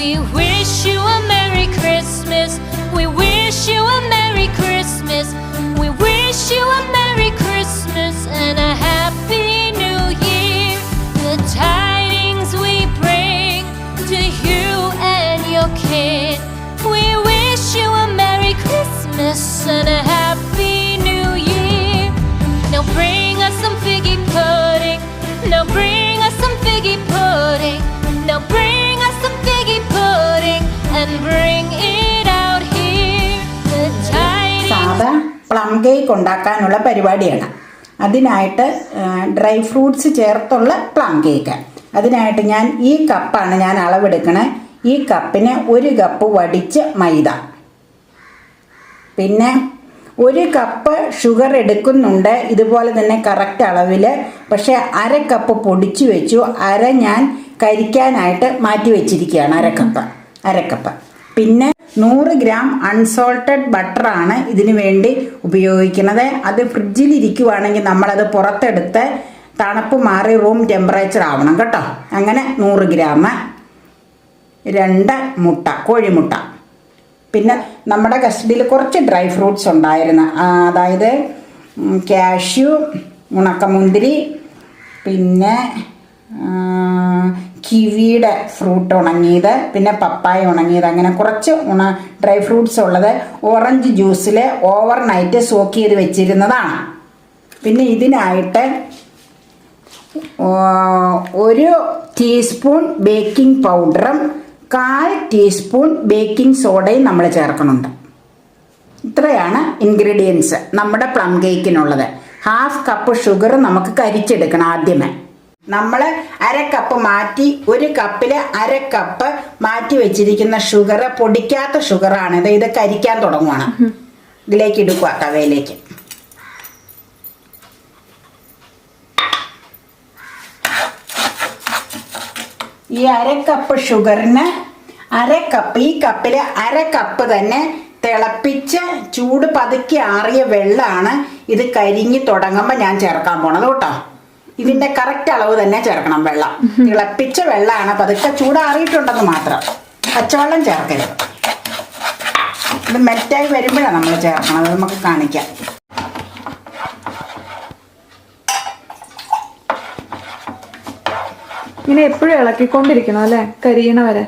We wish you a Merry Christmas. We wish you a Merry Christmas. We wish you a Merry Christmas and a Happy New Year. The tidings we bring to you and your kin. We wish you a Merry Christmas and a Happy New Year. Now bring us some figgy pudding. Now bring us some figgy pudding. Now bring us some figgy pudding and bring it out here. The tidings. സാധാ plum cake ഉണ്ടാക്കാനുള്ള പരിപാടിയാണ്. അതിനായിട്ട് dry fruits ചേർത്തുള്ള plum cake. അതിനായിട്ട് ഞാൻ ഈ കപ്പാണ് ഞാൻ അളവെടുക്കണേ. ഈ കപ്പിന് 1 കപ്പ് വടിച്ച മൈദ, പിന്നെ 1 കപ്പ് ഷുഗർ എടുക്കുന്നുണ്ട് ഇതുപോലെ തന്നെ കറക്റ്റ് അളവിൽ. പക്ഷേ 1/2 കപ്പ് പൊടിച്ചു വെച്ചു, 1/2 ഞാൻ കരിക്കാനായിട്ട് മാറ്റി വെച്ചിരിക്കുകയാണ്. 1/2 കപ്പ്. പിന്നെ 100 ഗ്രാം അൺസോൾട്ടഡ് ബട്ടറാണ് ഇതിന് വേണ്ടി ഉപയോഗിക്കുന്നത്. അത് ഫ്രിഡ്ജിൽ ഇരിക്കുവാണെങ്കിൽ നമ്മളത് പുറത്തെടുത്ത് തണുപ്പ് മാറി റൂം ടെമ്പറേച്ചർ ആവണം കേട്ടോ. അങ്ങനെ 100 ഗ്രാം, 2 മുട്ട, കോഴിമുട്ട. പിന്നെ നമ്മുടെ കസ്റ്റഡിയിൽ കുറച്ച് ഡ്രൈ ഫ്രൂട്ട്സ് ഉണ്ടായിരുന്നു. അതായത് കാഷ്യൂ, ഉണക്കമുന്തിരി, പിന്നെ കിവിയുടെ ഫ്രൂട്ട് ഉണങ്ങിയത്, പിന്നെ പപ്പായ ഉണങ്ങിയത്, അങ്ങനെ കുറച്ച് ഡ്രൈ ഫ്രൂട്ട്സ് ഉള്ളത് ഓറഞ്ച് ജ്യൂസിൽ ഓവർനൈറ്റ് സോക്ക് ചെയ്ത് വെച്ചിരുന്നതാണ്. പിന്നെ ഇതിനായിട്ട് 1 ടീസ്പൂൺ ബേക്കിംഗ് പൗഡറും 1/4 ടീസ്പൂൺ ബേക്കിംഗ് സോഡയും നമ്മൾ ചേർക്കുന്നുണ്ട്. ഇത്രയാണ് ഇൻഗ്രീഡിയൻസ് നമ്മുടെ പ്ലം കേക്കിനുള്ളത്. 1/2 കപ്പ് ഷുഗർ നമുക്ക് കരിച്ചെടുക്കണം. ആദ്യമേ നമ്മൾ 1/2 കപ്പ് മാറ്റി 1 കപ്പിൽ 1/2 കപ്പ് മാറ്റി വെച്ചിരിക്കുന്ന ഷുഗർ പൊടിക്കാത്ത ഷുഗറാണ്. ഇത് കരിക്കാൻ തുടങ്ങുവാണ്. ഇതിലേക്ക് ഇടുക്കുക, തവയിലേക്ക്. ഈ 1/2 കപ്പ് ഷുഗറിന് 1/2 കപ്പ്, ഈ കപ്പിൽ 1/2 കപ്പ് തന്നെ തിളപ്പിച്ച് ചൂട് പതുക്കി ആറിയ വെള്ളമാണ് ഇത് കരിഞ്ഞ് തുടങ്ങുമ്പോൾ ഞാൻ ചേർക്കാൻ പോണത് കേട്ടോ. ഇതിന്റെ കറക്റ്റ് അളവ് തന്നെ ചേർക്കണം. വെള്ളം തിളപ്പിച്ച വെള്ളമാണ്, പതുക്കെ ചൂടാറിയിട്ടുണ്ടെന്ന് മാത്രം. പച്ചവെള്ളം ചേർക്കരുത്. ഇത് മെൽറ്റായി വരുമ്പോഴാണ് നമ്മൾ ചേർക്കണം. അത് നമുക്ക് കാണിക്കാം. ഇങ്ങനെ എപ്പോഴും ഇളക്കിക്കൊണ്ടിരിക്കണം അല്ലേ, കരിയണ വരെ.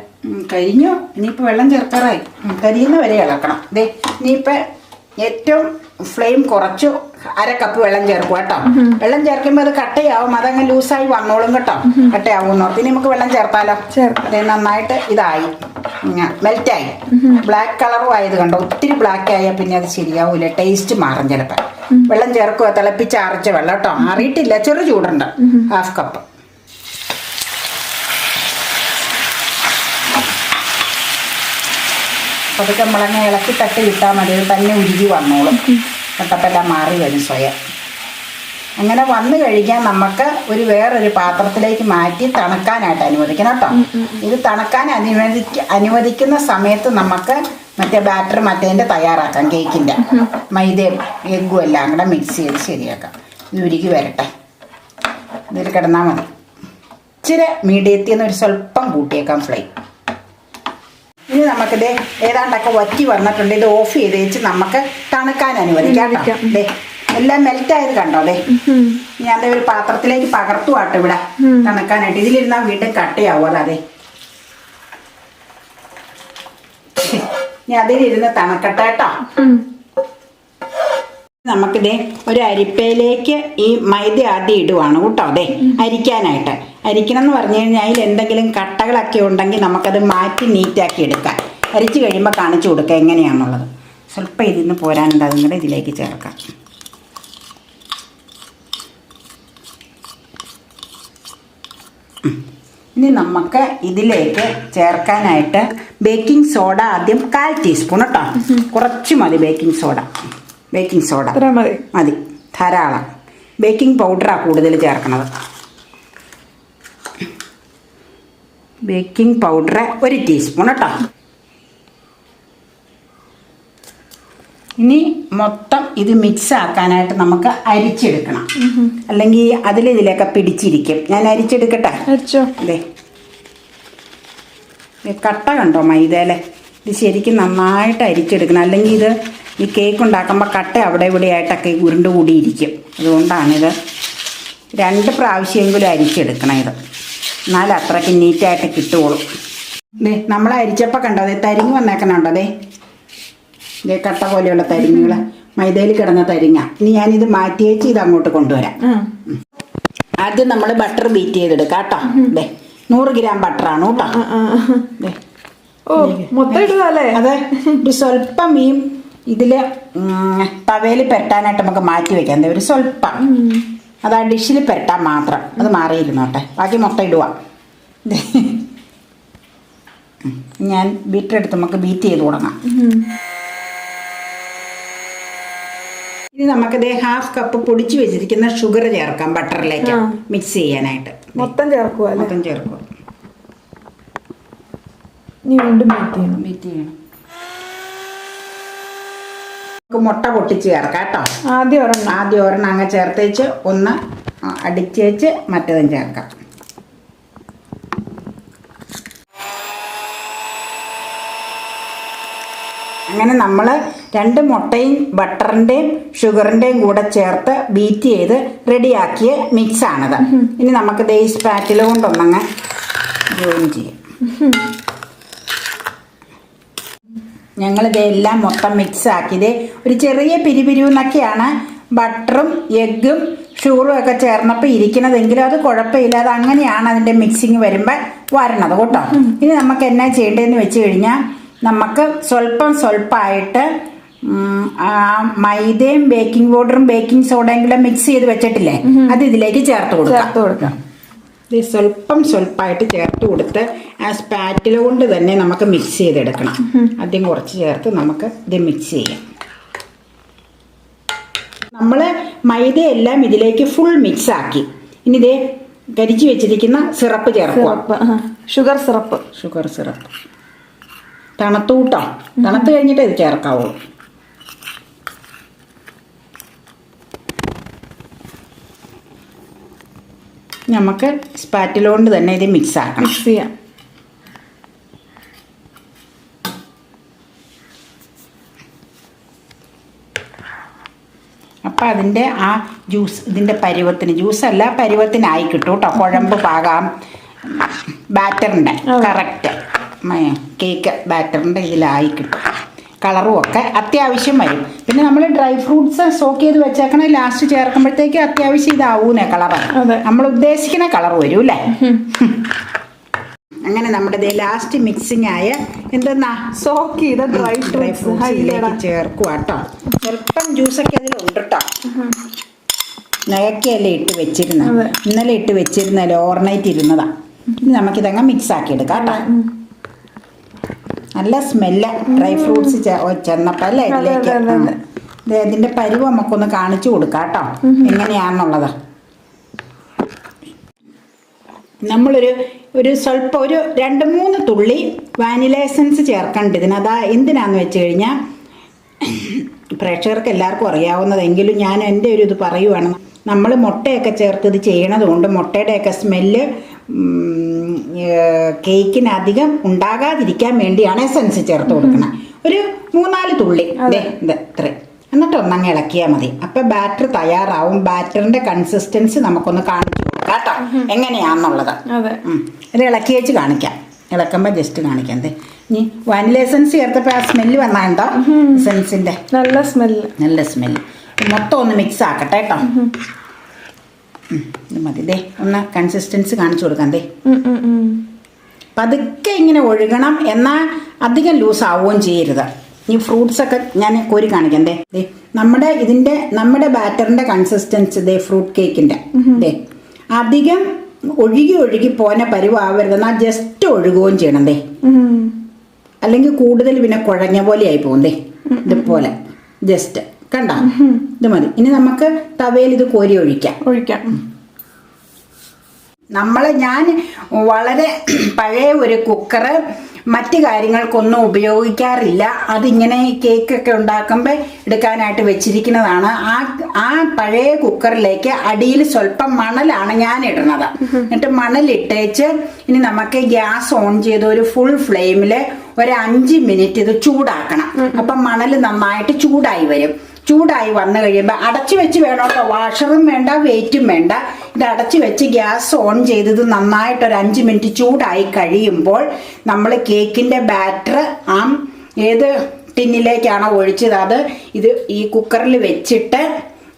കരിഞ്ഞു. ഇനിയിപ്പോൾ വെള്ളം ചേർക്കാറായി. കരിയുന്ന വരെ ഇളക്കണം. ദേ ഇനിയിപ്പോൾ ഏറ്റവും ഫ്ലെയിം കുറച്ചു 1/2 കപ്പ് വെള്ളം ചേർക്കുക കേട്ടോ. വെള്ളം ചേർക്കുമ്പോൾ അത് കട്ടയാവും, അതങ്ങ് ലൂസായി വന്നോളും കേട്ടോ. കട്ടയാവുന്നോർത്ത് ഇനി നമുക്ക് വെള്ളം ചേർത്താലോ. അതേ നന്നായിട്ട് ഇതായി, മെൽറ്റായി, ബ്ലാക്ക് കളറും ആയത് കണ്ടോ. ഒത്തിരി ബ്ലാക്ക് ആയാൽ പിന്നെ അത് ശരിയാവൂല, ടേസ്റ്റ് മാറും ചിലപ്പോൾ. വെള്ളം ചേർക്കുക, തിളപ്പിച്ച് ആറിച്ച വെള്ളം കേട്ടോ. ആറിയിട്ടില്ല, ചെറു ചൂടുണ്ട്. 1/2 കപ്പ്. അതൊക്കെ നമ്മളങ്ങനെ ഇളക്കി തട്ടി വിട്ടാൽ മതി. അത് തന്നെ ഉരുകി വന്നോളും. കട്ടപ്പെല്ലാം മാറി വരും സ്വയം. അങ്ങനെ വന്നു കഴിഞ്ഞാൽ നമുക്ക് വേറൊരു പാത്രത്തിലേക്ക് മാറ്റി തണുക്കാനായിട്ട് അനുവദിക്കണം കേട്ടോ. ഇത് തണുക്കാൻ അനുവദിക്കുന്ന സമയത്ത് നമുക്ക് മറ്റേ ബാറ്റർ മറ്റേതിൻ്റെ തയ്യാറാക്കാം. കേക്കിൻ്റെ മൈദയും എഗ്ഗും എല്ലാം കൂടെ മിക്സ് ചെയ്ത് ശരിയാക്കാം. ഇത് ഉരുകി വരട്ടെ. ഇതിൽ കിടന്നാൽ മതി. ഇച്ചിരി മീഡിയത്തിൽ നിന്ന് ഒരു സ്വല്പം കൂട്ടിയേക്കാം ഫ്ലെയിം. ഇനി നമുക്കിത് ഏതാണ്ടൊക്കെ വറ്റി വന്നിട്ടുണ്ട്. ഇത് ഓഫ് ചെയ്ത് വെച്ച് നമുക്ക് തണുക്കാൻ അനുവദിക്കാം. എല്ലാം മെൽറ്റായത് കണ്ടോ. അതെ ഞാൻ ഒരു പാത്രത്തിലേക്ക് പകർത്തുവാട്ടോ ഇവിടെ തണുക്കാനായിട്ട്. ഇതിലിരുന്നാൽ വീണ്ടും കട്ടയാവും. അതെ ഞാൻ അതിലിരുന്ന് തണുക്കട്ടെ കേട്ടോ. നമുക്കിതേ ഒരു അരിപ്പയിലേക്ക് ഈ മൈദ ആദ്യം ഇടുവാണ് കേട്ടോ. അതെ അരിക്കാനായിട്ട്. അരിക്കണം എന്ന് പറഞ്ഞു കഴിഞ്ഞാൽ അതിൽ എന്തെങ്കിലും കട്ടകളൊക്കെ ഉണ്ടെങ്കിൽ നമുക്കത് മാറ്റി നീറ്റാക്കി എടുക്കാം. അരിച്ച് കഴിയുമ്പോൾ കാണിച്ചു കൊടുക്കാം എങ്ങനെയാണെന്നുള്ളത്. സ്വല്പം ഇതിന്ന് പോരാനുണ്ട്, അതും കൂടെ ഇതിലേക്ക് ചേർക്കാം. ഇനി നമുക്ക് ഇതിലേക്ക് ചേർക്കാനായിട്ട് ബേക്കിംഗ് സോഡ ആദ്യം 1/4 ടീസ്പൂൺ കേട്ടോ. കുറച്ച് മതി ബേക്കിംഗ് സോഡ. ബേക്കിംഗ് സോഡ മതി, ധാരാളം. ബേക്കിംഗ് പൗഡറാണ് കൂടുതൽ ചേർക്കണത്. ബേക്കിംഗ് പൗഡർ 1 ടീസ്പൂൺ കേട്ടോ. ഇനി മൊത്തം ഇത് മിക്സ് ആക്കാനായിട്ട് നമുക്ക് അരിച്ചെടുക്കണം. അല്ലെങ്കിൽ ഇതിലൊക്കെ പിടിച്ചിരിക്കും. ഞാൻ അരിച്ചെടുക്കട്ടെ. അതെ കട്ട കണ്ടോ മൈദയിലെ? ഇത് ശരിക്കും നന്നായിട്ട് അരിച്ചെടുക്കണം, അല്ലെങ്കിൽ ഇത് ഈ കേക്ക് ഉണ്ടാക്കുമ്പോൾ കട്ട അവിടെ ഇവിടെ ആയിട്ടൊക്കെ ഉരുണ്ട് കൂടിയിരിക്കും. അതുകൊണ്ടാണിത് 2 പ്രാവശ്യമെങ്കിലും അരിച്ചെടുക്കണം ഇത്, എന്നാലും അത്രയ്ക്ക് നീറ്റായിട്ട് കിട്ടുകയുള്ളൂ. നമ്മൾ അരിച്ചപ്പോൾ കണ്ടോ അതേ തരിങ്ങ് വന്നേക്കണുണ്ടോ? ഇതേ കട്ട പോലെയുള്ള തരിങ്ങുകൾ മൈദയിൽ കിടന്ന തരിങ്ങ. ഇനി ഞാനിത് മാറ്റി വെച്ച് ഇത് അങ്ങോട്ട് കൊണ്ടുവരാം. ആദ്യം നമ്മൾ ബട്ടർ ബീറ്റ് ചെയ്തെടുക്കാം കേട്ടോ. 100 ഗ്രാം ബട്ടറാണ് കേട്ടോ. അതെ, ഒരു സ്വല്പം ഈ ഇതില് തവയിൽ പെരട്ടാനായിട്ട് നമുക്ക് മാറ്റി വെക്കാം. ഒരു സ്വല്പം അത് ആ ഡിഷിൽ പെരട്ടാൻ മാത്രം. അത് മാറിയിരുന്നോട്ടെ, ബാക്കി മൊത്തം ഇടുക. ഞാൻ ബീറ്റർ എടുത്ത് നമുക്ക് ബീറ്റ് ചെയ്ത് തുടങ്ങാം. ഇനി നമുക്കിത് 1/2 കപ്പ് പൊടിച്ചു വെച്ചിരിക്കുന്ന ഷുഗർ ചേർക്കാം ബട്ടറിലേക്ക് മിക്സ് ചെയ്യാനായിട്ട്. മൊത്തം ചേർക്കുക. മൊത്തം ചേർക്കുക. ബീറ്റ് ചെയ്യണം. നമുക്ക് മുട്ട പൊട്ടിച്ച് ചേർക്കാം കേട്ടോ. ആദ്യം ഒരെണ്ണം അങ്ങ് ചേർത്തേച്ച് ഒന്ന് അടിച്ചേച്ച് മറ്റേതും ചേർക്കാം. അങ്ങനെ നമ്മൾ 2 മുട്ടയും ബട്ടറിൻ്റെയും ഷുഗറിൻ്റെയും കൂടെ ചേർത്ത് ബീറ്റ് ചെയ്ത് റെഡിയാക്കിയ മിക്സാണിത്. ഇനി നമുക്ക് ഈ സ്പാറ്റില കൊണ്ടൊന്നങ്ങ് ജോയിൻ ചെയ്യാം. ഞങ്ങളിതെല്ലാം മൊത്തം മിക്സ് ആക്കിയത് ഒരു ചെറിയ പിരിപിരിന്നൊക്കെയാണ് ബട്ടറും എഗ്ഗും ഷുഗറും ഒക്കെ ചേർന്നപ്പോൾ ഇരിക്കുന്നതെങ്കിലും അത് കുഴപ്പമില്ല. അത് അങ്ങനെയാണ് അതിൻ്റെ മിക്സിങ് വരുമ്പോൾ വരണത് കേട്ടോ. ഇനി നമുക്ക് എന്നാ ചെയ്യേണ്ടതെന്ന് വെച്ച് കഴിഞ്ഞാൽ നമുക്ക് സ്വല്പമായിട്ട് മൈദയും ബേക്കിംഗ് പൗഡറും ബേക്കിംഗ് സോഡയും കൂടെ മിക്സ് ചെയ്ത് വെച്ചിട്ടില്ലേ, അത് ഇതിലേക്ക് ചേർത്ത് കൊടുക്കാം. ഇത് സ്വല്പമായിട്ട് ചേർത്ത് കൊടുത്ത് ആ സ്പാറ്റില കൊണ്ട് തന്നെ നമുക്ക് മിക്സ് ചെയ്തെടുക്കണം. ആദ്യം കുറച്ച് ചേർത്ത് നമുക്ക് ഇത് മിക്സ് ചെയ്യാം. നമ്മൾ മൈദയെല്ലാം ഇതിലേക്ക് ഫുൾ മിക്സ് ആക്കി. ഇനി ഇതേ കരിച്ചു വെച്ചിരിക്കുന്ന സിറപ്പ് ചേർക്കുക. ഷുഗർ സിറപ്പ് തണുത്തൂട്ടോ. തണുത്ത് കഴിഞ്ഞിട്ട് ഇത് ചേർക്കാവുള്ളൂ. നമുക്ക് സ്പാറ്റില കൊണ്ട് തന്നെ ഇത് മിക്സ് ആക്കണം. അപ്പം അതിൻ്റെ ആ ജ്യൂസ് ഇതിൻ്റെ ജ്യൂസല്ല പരുവത്തിനായി കിട്ടും കേട്ടോ. കുഴമ്പ് പാകാം ബാറ്ററിൻ്റെ കറക്റ്റ് കേക്ക് ബാറ്ററിൻ്റെ ഇതിലായി കിട്ടും. കളറും ഒക്കെ അത്യാവശ്യം വരും. പിന്നെ നമ്മൾ ഡ്രൈ ഫ്രൂട്ട്സ് സോക്ക് ചെയ്ത് വെച്ചേക്കണേ ലാസ്റ്റ് ചേർക്കുമ്പോഴത്തേക്ക് അത്യാവശ്യം ഇതാവൂന്നേ കളറ്. നമ്മൾ ഉദ്ദേശിക്കുന്ന കളർ വരും അല്ലേ. അങ്ങനെ നമ്മുടെ ലാസ്റ്റ് മിക്സിങ് ആയ എന്തെന്നാ സോക്ക് ചെയ്ത ഡ്രൈ ഫ്രൂട്ട്സിലേക്ക് ചേർക്കുക കേട്ടോ. സ്വല്പം ജ്യൂസൊക്കെ അതിലുണ്ട് കേട്ടോ. നഗക്കല്ലേ ഇട്ട് വെച്ചിരുന്നത്, ഇന്നലെ ഇട്ട് വെച്ചിരുന്നല്ലോ, ഓവർനൈറ്റ് ഇരുന്നതാ. ഇനി നമുക്കിതങ്ങ് മിക്സ് ആക്കി എടുക്കാം കേട്ടോ. നല്ല സ്മെല്ല് ഡ്രൈ ഫ്രൂട്ട്സ് ചെന്നപ്പോൾ അല്ലേ ഇതിലേക്ക്. ഇതിൻ്റെ പരുവം നമുക്കൊന്ന് കാണിച്ചു കൊടുക്കാം കേട്ടോ എങ്ങനെയാണെന്നുള്ളത്. നമ്മളൊരു സ്വല്പം ഒരു 2-3 തുള്ളി വാനില എസൻസ് ചേർക്കേണ്ടത് ഇതിനതാ. എന്തിനാന്ന് വെച്ച് കഴിഞ്ഞാൽ പ്രേക്ഷകർക്ക് എല്ലാവർക്കും അറിയാവുന്നതെങ്കിലും ഞാൻ എൻ്റെ ഒരു ഇത് പറയുവാണ്. നമ്മൾ മുട്ടയൊക്കെ ചേർത്ത് ഇത് ചെയ്യണത് കൊണ്ട് മുട്ടയുടെയൊക്കെ സ്മെല്ല് കേക്കിന് അധികം ഉണ്ടാകാതിരിക്കാൻ വേണ്ടിയാണ് എസൻസ് ചേർത്ത് കൊടുക്കണം. ഒരു 3-4 തുള്ളി ഇത്ര, എന്നിട്ട് ഒന്നങ്ങ് ഇളക്കിയാൽ മതി. അപ്പം ബാറ്റർ തയ്യാറാവും. ബാറ്ററിൻ്റെ കൺസിസ്റ്റൻസി നമുക്കൊന്ന് കാണിച്ചു കൊടുക്കാം കേട്ടോ എങ്ങനെയാണെന്നുള്ളത്. ഇത് ഇളക്കി വെച്ച് കാണിക്കാം. ഇളക്കുമ്പോൾ ജസ്റ്റ് കാണിക്കാം. ഇനി വാനില എസൻസ് ചേർത്തപ്പോൾ ആ സ്മെല്ല് വന്നാണ്ടോ എസൻസിൻ്റെ നല്ല സ്മെല്ല്. മൊത്തം ഒന്ന് മിക്സ് ആക്കട്ടെ കേട്ടോ. ഇത് മതി. ഒന്ന് കൺസിസ്റ്റൻസി കാണിച്ചു കൊടുക്കാം. പതുക്കെ ഇങ്ങനെ ഒഴുകണം, എന്നാൽ അധികം ലൂസ് ആവുകയും ചെയ്യരുത്. ഈ ഫ്രൂട്ട്സൊക്കെ ഞാൻ കോരി കാണിക്കാം. നമ്മുടെ ബാറ്ററിൻ്റെ കൺസിസ്റ്റൻസി ഫ്രൂട്ട് കേക്കിൻ്റെ അധികം ഒഴുകി പോന പരുവാവരുത്. എന്നാൽ ജസ്റ്റ് ഒഴുകുകയും ചെയ്യണം. അല്ലെങ്കിൽ കൂടുതൽ പിന്നെ കുഴഞ്ഞ പോലെ ആയി പോകും. ഇതുപോലെ ജസ്റ്റ് കണ്ട ഇത് മതി. ഇനി നമുക്ക് തവയിൽ ഇത് കോരി ഒഴിക്കാം. ഞാൻ വളരെ പഴയ ഒരു കുക്കറ് മറ്റു കാര്യങ്ങൾക്കൊന്നും ഉപയോഗിക്കാറില്ല. അതിങ്ങനെ കേക്കൊക്കെ ഉണ്ടാക്കുമ്പോൾ എടുക്കാനായിട്ട് വെച്ചിരിക്കുന്നതാണ്. ആ പഴയ കുക്കറിലേക്ക് അടിയിൽ സ്വല്പം മണലാണ് ഞാൻ ഇടുന്നത്. എന്നിട്ട് മണലിട്ടേച്ച് ഇനി നമുക്ക് ഗ്യാസ് ഓൺ ചെയ്ത് ഒരു ഫുൾ ഫ്ലെയിമിൽ ഒരു 5 മിനിറ്റ് ഇത് ചൂടാക്കണം. അപ്പം മണൽ നന്നായിട്ട് ചൂടായി വരും. ചൂടായി വന്നു കഴിയുമ്പോൾ അടച്ചു വെച്ച് വേണം കേട്ടോ. വാഷറും വേണ്ട, വെയിറ്റും വേണ്ട. ഇത് അടച്ചു വെച്ച് ഗ്യാസ് ഓൺ ചെയ്തത് നന്നായിട്ട് ഒരു 5 മിനിറ്റ് ചൂടായി കഴിയുമ്പോൾ നമ്മൾ കേക്കിൻ്റെ ബാറ്റർ ഏത് ടിന്നിലേക്കാണോ ഒഴിച്ചത് ഇത് ഈ കുക്കറിൽ വെച്ചിട്ട്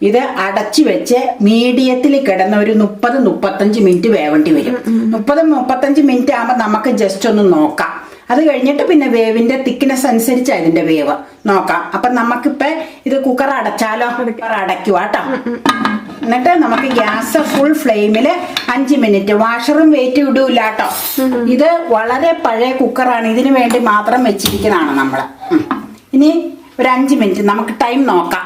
ഇത് അടച്ചു വെച്ച് മീഡിയത്തിൽ കിടന്ന ഒരു 30-35 മിനിറ്റ് വേവേണ്ടി വരും. 30-35 മിനിറ്റ് ആകുമ്പോൾ നമുക്ക് ജസ്റ്റ് ഒന്ന് നോക്കാം. അത് കഴിഞ്ഞിട്ട് പിന്നെ വേവിന്റെ തിക്നെസ് അനുസരിച്ച് അതിന്റെ വേവ് നോക്കാം. അപ്പൊ നമുക്കിപ്പോ ഇത് കുക്കർ അടച്ചാലോ? കുക്കർ അടയ്ക്കുക കേട്ടോ. എന്നിട്ട് നമുക്ക് ഗ്യാസ് ഫുൾ ഫ്ലെയിമിൽ 5 മിനിറ്റ്. വാഷറും വെയിറ്റ് ഇടൂല കേട്ടോ. ഇത് വളരെ പഴയ കുക്കറാണ്. ഇതിനു വേണ്ടി മാത്രം വെച്ചിരിക്കുന്നതാണ് നമ്മള്. ഇനി ഒരു 5 മിനിറ്റ് നമുക്ക് ടൈം നോക്കാം.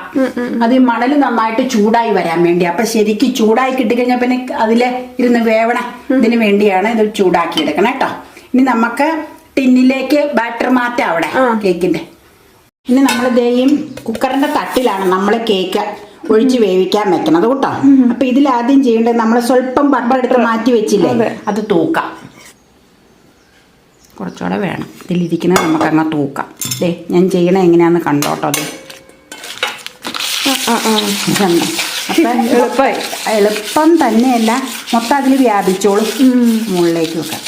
അത് ഈ മണൽ നന്നായിട്ട് ചൂടായി വരാൻ വേണ്ടി. അപ്പൊ ശരിക്കും ചൂടായി കിട്ടിക്കഴിഞ്ഞാൽ പിന്നെ അതില് ഇരുന്ന് വേവണേ. ഇതിനു വേണ്ടിയാണ് ഇത് ചൂടാക്കി എടുക്കണം കേട്ടോ. ഇനി നമുക്ക് ടിന്നിലേക്ക് ബാറ്റർ മാറ്റാം അവിടെ കേക്കിന്റെ. ഇനി നമ്മൾ ഇതേയും കുക്കറിന്റെ തട്ടിലാണ് നമ്മൾ കേക്ക് ഒഴിച്ച് വേവിക്കാൻ വെക്കുന്നത് കേട്ടോ. അപ്പൊ ഇതിലാദ്യം ചെയ്യേണ്ടത് നമ്മൾ സ്വല്പം ബട്ടർ എടുത്ത് മാറ്റി വെച്ചില്ലേ, അത് തൂക്കാം. കുറച്ചുകൂടെ വേണം ഇതിലിരിക്കുന്നത്. നമുക്കങ്ങ് തൂക്കാം. ഞാൻ ചെയ്യണ എങ്ങനെയാന്ന് കണ്ടോട്ടോ. അത് അപ്പൊ എളുപ്പം തന്നെയല്ല, മൊത്തം അതിൽ വ്യാപിച്ചോളും. മുകളിലേക്ക് വെക്കാം.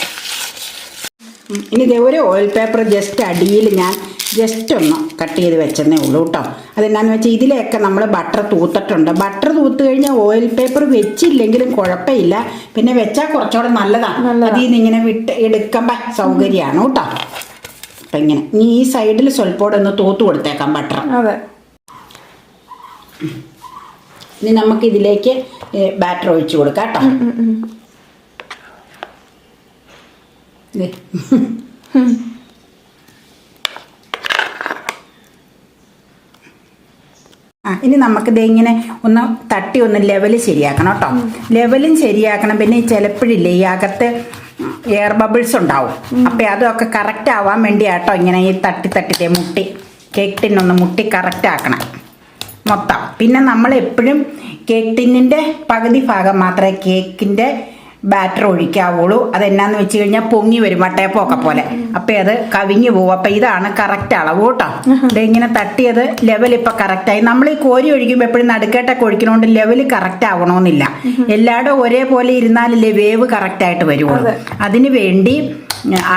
ഇനി ഇതേ ഒരു ഓയിൽ പേപ്പർ ജസ്റ്റ് അടിയിൽ ഞാൻ ജസ്റ്റ് ഒന്ന് കട്ട് ചെയ്ത് വെച്ചെന്നേ ഉള്ളൂ കേട്ടോ. അതെന്നാന്ന് വെച്ചാൽ ഇതിലെയൊക്കെ നമ്മൾ ബട്ടർ തൂത്തിട്ടുണ്ട്. ബട്ടർ തൂത്ത് കഴിഞ്ഞാൽ ഓയിൽ പേപ്പർ വെച്ചില്ലെങ്കിലും കുഴപ്പമില്ല. പിന്നെ വെച്ചാൽ കുറച്ചുകൂടെ നല്ലതാണ്. അതിൽ നിന്ന് ഇങ്ങനെ എടുക്കുമ്പോൾ സൗകര്യമാണ് കേട്ടോ. അപ്പം ഇങ്ങനെ ഇനി ഈ സൈഡിൽ സ്വല്പോടെ ഒന്ന് തൂത്ത് കൊടുത്തേക്കാം ബട്ടർ. ഇനി നമുക്ക് ഇതിലേക്ക് ബാറ്റർ ഒഴിച്ചു കൊടുക്കാം കേട്ടോ. ഇനി നമുക്കിത് ഇങ്ങനെ ഒന്ന് തട്ടി ഒന്ന് ലെവല് ശരിയാക്കണം കേട്ടോ. ലെവലും ശരിയാക്കണം. പിന്നെ ചിലപ്പോഴില്ലേ ഈ അകത്ത് എയർ ബബിൾസ് ഉണ്ടാവും. അപ്പം അതൊക്കെ കറക്റ്റ് ആവാൻ വേണ്ടിയാട്ടോ ഇങ്ങനെ ഈ തട്ടി മുട്ടി കേക്ക് ടിന്നൊന്ന് മുട്ടി കറക്റ്റ് ആക്കണം മൊത്തം. പിന്നെ നമ്മൾ എപ്പോഴും കേക്ക് ടിന്നിൻ്റെ പകുതി ഭാഗം മാത്രമേ കേക്കിൻ്റെ ബാറ്റർ ഒഴിക്കാവുള്ളൂ. അതെന്നാന്ന് വെച്ച് കഴിഞ്ഞാൽ പൊങ്ങി വരും വട്ടയപ്പൊക്കെ പോലെ. അപ്പം അത് കവിഞ്ഞു പോകും. അപ്പം ഇതാണ് കറക്റ്റ് അളവ് കേട്ടോ. ഇതിങ്ങനെ തട്ടിയത് ലെവൽ ഇപ്പം കറക്റ്റായി. നമ്മൾ ഈ കോരി ഒഴിക്കുമ്പോൾ എപ്പോഴും നടുക്കേട്ടൊക്കെ ഒഴിക്കണോണ്ട് ലെവൽ കറക്റ്റ് ആവണമെന്നില്ല. എല്ലായിടും ഒരേപോലെ ഇരുന്നാലല്ലേ വേവ് കറക്റ്റായിട്ട് വരുള്ളൂ. അതിന് വേണ്ടി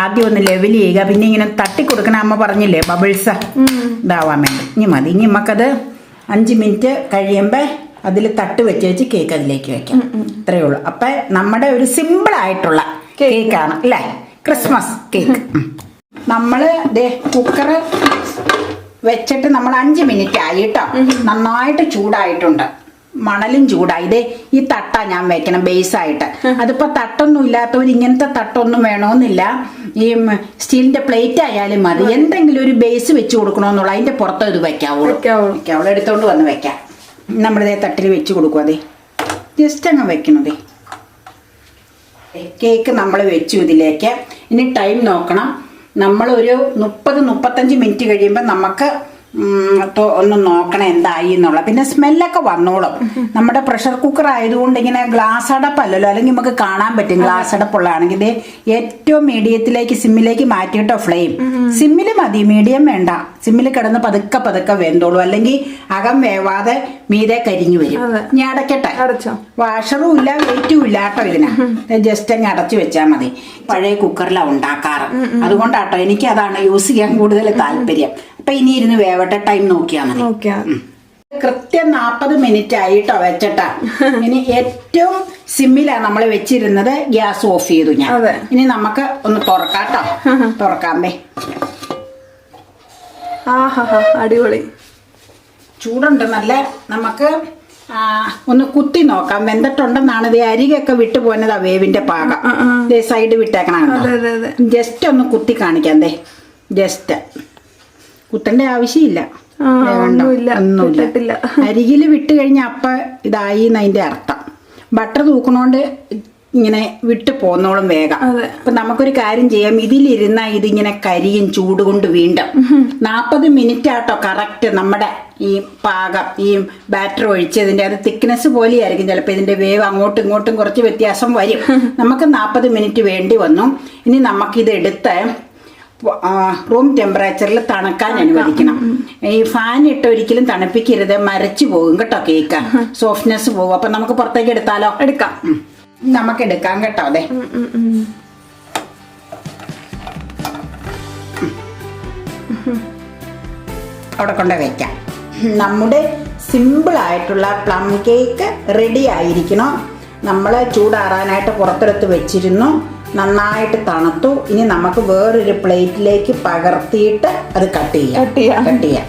ആദ്യം ഒന്ന് ലെവൽ ചെയ്യുക. പിന്നെ ഇങ്ങനെ തട്ടി കൊടുക്കണം. അമ്മ പറഞ്ഞില്ലേ ബബിൾസ് ഇതാവാൻ വേണ്ടി. ഇനി മതി. ഇനി നമുക്കത് 5 മിനിറ്റ് കഴിയുമ്പോൾ അതിൽ തട്ട് വെച്ച് കേക്ക് അതിലേക്ക് വെക്കാം. ഇത്രയേ ഉള്ളൂ. അപ്പം നമ്മുടെ ഒരു സിമ്പിൾ ആയിട്ടുള്ള കേക്കാണ് അല്ലേ, ക്രിസ്മസ് കേക്ക്. നമ്മൾ കുക്കർ വെച്ചിട്ട് നമ്മൾ 5 മിനിറ്റ് ആയി കേട്ടോ. നന്നായിട്ട് ചൂടായിട്ടുണ്ട്. മണലും ചൂടായി. ഈ തട്ട ഞാൻ വെക്കണം ബേസായിട്ട്. അതിപ്പോ തട്ടൊന്നും ഇല്ലാത്തവർ ഇങ്ങനത്തെ തട്ടൊന്നും വേണമെന്നില്ല. ഈ സ്റ്റീലിന്റെ പ്ലേറ്റ് ആയാലും മതി. എന്തെങ്കിലും ഒരു ബേസ് വെച്ച് കൊടുക്കണമെന്നുള്ള അതിന്റെ പുറത്ത് ഇത് വെക്കാവുള്ളൂ. എടുത്തോണ്ട് വന്ന് വെക്കാം. നമ്മളിതേ തട്ടിൽ വെച്ച് കൊടുക്കും. അതെ ജസ്റ്റ് അങ്ങ് വെക്കണതേ. കേക്ക് നമ്മൾ വെച്ചു ഇതിലേക്ക്. ഇനി ടൈം നോക്കണം. നമ്മളൊരു 30-35 മിനിറ്റ് കഴിയുമ്പോൾ നമുക്ക് ഒന്ന് നോക്കണം എന്തായി എന്നുള്ള. പിന്നെ സ്മെല്ലൊക്കെ വന്നോളും. നമ്മുടെ പ്രഷർ കുക്കർ ആയതുകൊണ്ട് ഇങ്ങനെ ഗ്ലാസ് അടപ്പല്ലല്ലോ, അല്ലെങ്കിൽ നമുക്ക് കാണാൻ പറ്റും. ഗ്ലാസ് അടപ്പുള്ളതാണെങ്കിൽ ഇത് ഏറ്റവും മീഡിയത്തിലേക്ക് സിമ്മിലേക്ക് മാറ്റിയിട്ടോ ഫ്ലെയിം. സിമ്മിൽ മതി, മീഡിയം വേണ്ട. സിമ്മിൽ കിടന്ന് പതുക്കെ വെന്തോളൂ. അല്ലെങ്കിൽ അകം വേവാതെ മീതെ കരിഞ്ഞു വരും. ഞാൻ അടയ്ക്കട്ടെ. വാഷറും ഇല്ല വെയിറ്റും ഇല്ല കേട്ടോ ഇതിന്. ജസ്റ്റ് അങ്ങ് അടച്ചു വെച്ചാൽ മതി. പഴയ കുക്കറിലാണ് ഉണ്ടാക്കാറ്. അതുകൊണ്ടാട്ടോ എനിക്ക് അതാണ് യൂസ് ചെയ്യാൻ കൂടുതൽ താല്പര്യം. അപ്പൊ ഇനി ഇരുന്ന് വേവട്ടെ. ടൈം നോക്കിയാൽ മതി. കൃത്യം 40 മിനിറ്റ് ആയിട്ടോ വെച്ചിട്ടാ. ഇനി ഏറ്റവും സിമ്മിലാണ് നമ്മൾ വെച്ചിരുന്നത്. ഗ്യാസ് ഓഫ് ചെയ്തു ഞാൻ. ഇനി നമുക്ക് ഒന്ന് തുറക്കാട്ടോ. തുറക്കാമ്പേ. അടിപൊളി ചൂടുണ്ട് നല്ല. നമുക്ക് ഒന്ന് കുത്തി നോക്കാം വെന്തിട്ടുണ്ടെന്നാണ്. ഇത് അരികൊക്കെ വിട്ടു പോന്നതാ വേവിന്റെ പാകം. സൈഡ് വിട്ടേക്കണം. ജസ്റ്റ് ഒന്ന് കുത്തി കാണിക്കാം. ജസ്റ്റ് കുത്തേണ്ട ആവശ്യമില്ല. ഒന്നുമില്ല. അരികിൽ വിട്ട് കഴിഞ്ഞാൽ അപ്പം ഇതായി എന്നതിന്റെ അർത്ഥം. ബട്ടർ തൂക്കണോണ്ട് ഇങ്ങനെ വിട്ടു പോന്നോളും വേഗം. അതെ. അപ്പൊ നമുക്കൊരു കാര്യം ചെയ്യാം, ഇതിലിരുന്ന ഇതിങ്ങനെ കരിയും ചൂട് കൊണ്ട് വീണ്ടും 40 മിനിറ്റ് ആട്ടോ കറക്റ്റ് നമ്മുടെ ഈ പാകം. ഈ ബാറ്റർ ഒഴിച്ചതിന്റെ അത് തിക്നെസ് പോലെയായിരിക്കും ചിലപ്പോൾ ഇതിന്റെ വേവ് അങ്ങോട്ടും ഇങ്ങോട്ടും കുറച്ച് വ്യത്യാസം വരും. നമുക്ക് 40 മിനിറ്റ് വേണ്ടി വന്നു. ഇനി നമുക്കിത് എടുത്ത് റൂം ടെമ്പറേച്ചറിൽ തണുക്കാൻ അനുവദിക്കണം. ഈ ഫാൻ ഇട്ട് ഒരിക്കലും തണുപ്പിക്കരുത്, മരച്ചു പോകും കേട്ടോ കേക്ക്, സോഫ്റ്റ്നെസ് പോകും. അപ്പൊ നമുക്ക് പുറത്തേക്ക് എടുത്താലോ? എടുക്കാം. നമുക്ക് എടുക്കാം കേട്ടോ. അതെ, അവിടെ കൊണ്ട് വെക്കാം. നമ്മുടെ സിമ്പിൾ ആയിട്ടുള്ള പ്ലം കേക്ക് റെഡി ആയിരിക്കണം. നമ്മൾ ചൂടാറാനായിട്ട് പുറത്തെടുത്ത് വെച്ചിരുന്നു, നന്നായിട്ട് തണുത്തു. ഇനി നമുക്ക് വേറൊരു പ്ലേറ്റിലേക്ക് പകർത്തിയിട്ട് അത് കട്ട് ചെയ്യാം.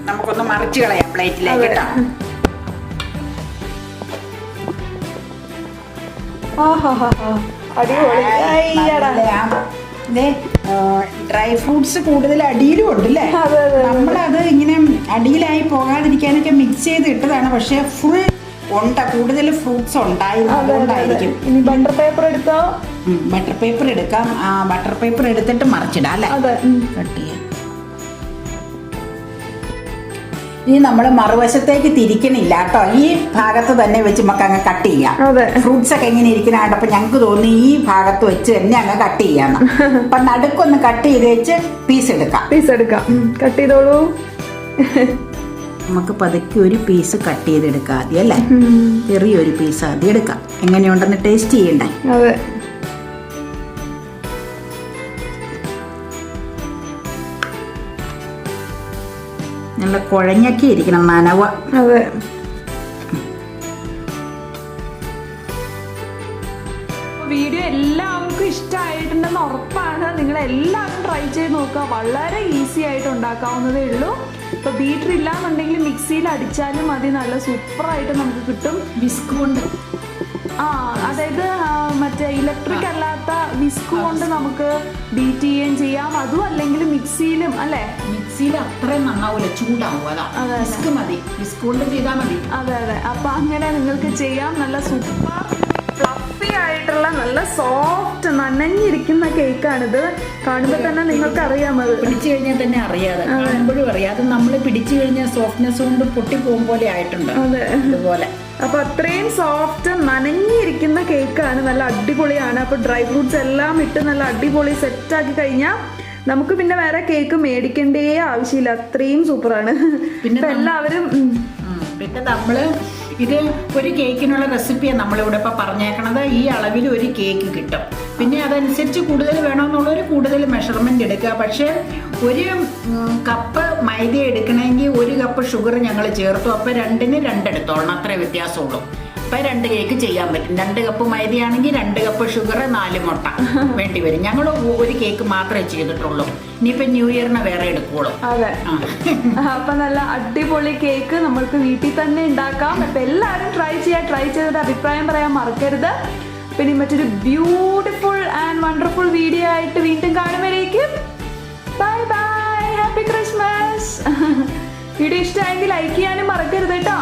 നമുക്കൊന്ന് മറിച്ച് കളയാം പ്ലേറ്റിലേക്ക് കേട്ടോ. ഡ്രൈ ഫ്രൂട്ട്സ് കൂടുതൽ അടിയിലും ഉണ്ട് അല്ലേ? നമ്മളത് ഇങ്ങനെ അടിയിലായി പോകാതിരിക്കാനൊക്കെ മിക്സ് ചെയ്ത് ഇട്ടതാണ്. പക്ഷെ ഫുൾ കൂടുതൽ ഫ്രൂട്ട്സ് ഉണ്ടായിരുന്നു, അതുകൊണ്ടായിരിക്കും. ഇനി ബട്ടർ പേപ്പർ എടുത്തോ? ബട്ടർ പേപ്പർ എടുക്കാം. ബട്ടർ പേപ്പർ എടുത്തിട്ട് മറിച്ചിടാം അല്ലേ? കട്ട് ചെയ്യാം. ഇനി നമ്മൾ മറുവശത്തേക്ക് തിരിക്കണില്ല കേട്ടോ, ഈ ഭാഗത്ത് തന്നെ വെച്ച് നമുക്ക് അങ്ങ് കട്ട് ചെയ്യാം. ഫ്രൂട്ട്സ് ഒക്കെ എങ്ങനെ ഇരിക്കണാണ്ട് അപ്പൊ ഞങ്ങൾക്ക് തോന്നി ഈ ഭാഗത്ത് വെച്ച് തന്നെ അങ്ങ് കട്ട് ചെയ്യാന്ന്. അപ്പൊ നടുക്കൊന്ന് കട്ട് ചെയ്ത് വെച്ച് പീസ് എടുക്കാം. കട്ട് ചെയ്തോളൂ. നമുക്ക് പതുക്കെ ഒരു പീസ് കട്ട് ചെയ്തെടുക്കാം ആദ്യം അല്ലേ? ചെറിയൊരു പീസ് ആദ്യം എടുക്കാം. എങ്ങനെയുണ്ടെന്ന് ടേസ്റ്റ് ചെയ്യണ്ടേ? അതെ. നല്ല കുഴഞ്ഞൊക്കെ ഇരിക്കണം, നനവ. അതെ. വീഡിയോ എല്ലാവർക്കും ഇഷ്ടമായിട്ടുണ്ടെന്ന് ഉറപ്പാണ്. നിങ്ങൾ എല്ലാവരും ട്രൈ ചെയ്ത് നോക്കുക. വളരെ ഈസി ആയിട്ട് ഉണ്ടാക്കാവുന്നതേ ഉള്ളൂ. ഇപ്പൊ ബീറ്റർ ഇല്ലാന്നുണ്ടെങ്കിൽ മിക്സിയിൽ അടിച്ചാലും മതി, നല്ല സൂപ്പറായിട്ട് നമുക്ക് കിട്ടും. വിസ്ക് കൊണ്ട്, അതായത് മറ്റേ ഇലക്ട്രിക് അല്ലാത്ത വിസ്ക് കൊണ്ട് നമുക്ക് ബീറ്റ് ചെയ്യുകയും ചെയ്യാം. അതും അല്ലെങ്കിൽ മിക്സിയിലും അല്ലേ? മിക്സിയിൽ അത്രയും നന്നാവൂല, ചൂടാവും. വിസ്ക് മതി, വിസ്ക് കൊണ്ട് ചെയ്താൽ മതി. അതെ. അപ്പൊ അങ്ങനെ നിങ്ങൾക്ക് ചെയ്യാം. നല്ല സൂപ്പർ ഫ്ലഫി ആയിട്ടുള്ള നല്ല സോഫ്റ്റ് നനഞ്ഞിരിക്കുന്ന കേക്കാണിത്. കാണുമ്പോൾ തന്നെ നിങ്ങൾക്ക് അറിയാം, അത് പിടിച്ചു കഴിഞ്ഞാൽ തന്നെ അറിയാതെ, കാണുമ്പോഴും അറിയാതെ. നമ്മൾ പിടിച്ചു കഴിഞ്ഞാൽ സോഫ്റ്റ്നെസ് കൊണ്ട് പൊട്ടിപ്പോകും പോലെ ആയിട്ടുണ്ട്. അതെ, അതുപോലെ. അപ്പൊ അത്രയും സോഫ്റ്റ് നനഞ്ഞിരിക്കുന്ന കേക്കാണ്, നല്ല അടിപൊളിയാണ്. അപ്പൊ ഡ്രൈ ഫ്രൂട്ട്സ് എല്ലാം ഇട്ട് നല്ല അടിപൊളി സെറ്റ് ആക്കി കഴിഞ്ഞാൽ നമുക്ക് പിന്നെ വേറെ കേക്ക് മേടിക്കേണ്ടേ ആവശ്യമില്ല, അത്രയും സൂപ്പറാണ്. പിന്നെ എല്ലാവരും പിന്നെ നമ്മള് ഇത് ഒരു കേക്കിനുള്ള റെസിപ്പിയാണ് നമ്മളിവിടെ ഇപ്പം പറഞ്ഞേക്കണത്. ഈ അളവിൽ ഒരു കേക്ക് കിട്ടും. പിന്നെ അതനുസരിച്ച് കൂടുതൽ വേണമെന്നുള്ളൊരു കൂടുതൽ മെഷർമെൻറ്റ് എടുക്കുക. പക്ഷേ ഒരു കപ്പ് മൈദ എടുക്കണമെങ്കിൽ 1 കപ്പ് ഷുഗർ ഞങ്ങൾ ചേർത്തു. അപ്പോൾ 2ന് 2 എടുത്തോളണം, അത്രേ വ്യത്യാസമുള്ളൂ. അപ്പം 2 കേക്ക് ചെയ്യാൻ പറ്റും. 2 കപ്പ് മൈദയാണെങ്കിൽ 2 കപ്പ് ഷുഗർ, 4 മുട്ട വേണ്ടി വരും. ഞങ്ങൾ ഒരു കേക്ക് മാത്രമേ ചെയ്തിട്ടുള്ളൂ. ഇനിയിപ്പോൾ ന്യൂ ഇയറിന് വേറെ എടുക്കുള്ളൂ. അതെ. അപ്പം നല്ല അടിപൊളി കേക്ക് നമ്മൾക്ക് വീട്ടിൽ തന്നെ ഉണ്ടാക്കാം. അപ്പം എല്ലാവരും ട്രൈ ചെയ്തിട്ട് അഭിപ്രായം പറയാൻ മറക്കരുത്. പിന്നെ മറ്റൊരു ബ്യൂട്ടിഫുൾ ആൻഡ് വണ്ടർഫുൾ വീഡിയോ ആയിട്ട് വീണ്ടും കാണുമ്പോഴേക്കും bye bye, happy Christmas. Video ഇഷ്ടമായെങ്കിൽ ലൈക്ക് ചെയ്യാനും മറക്കരുത് കേട്ടോ.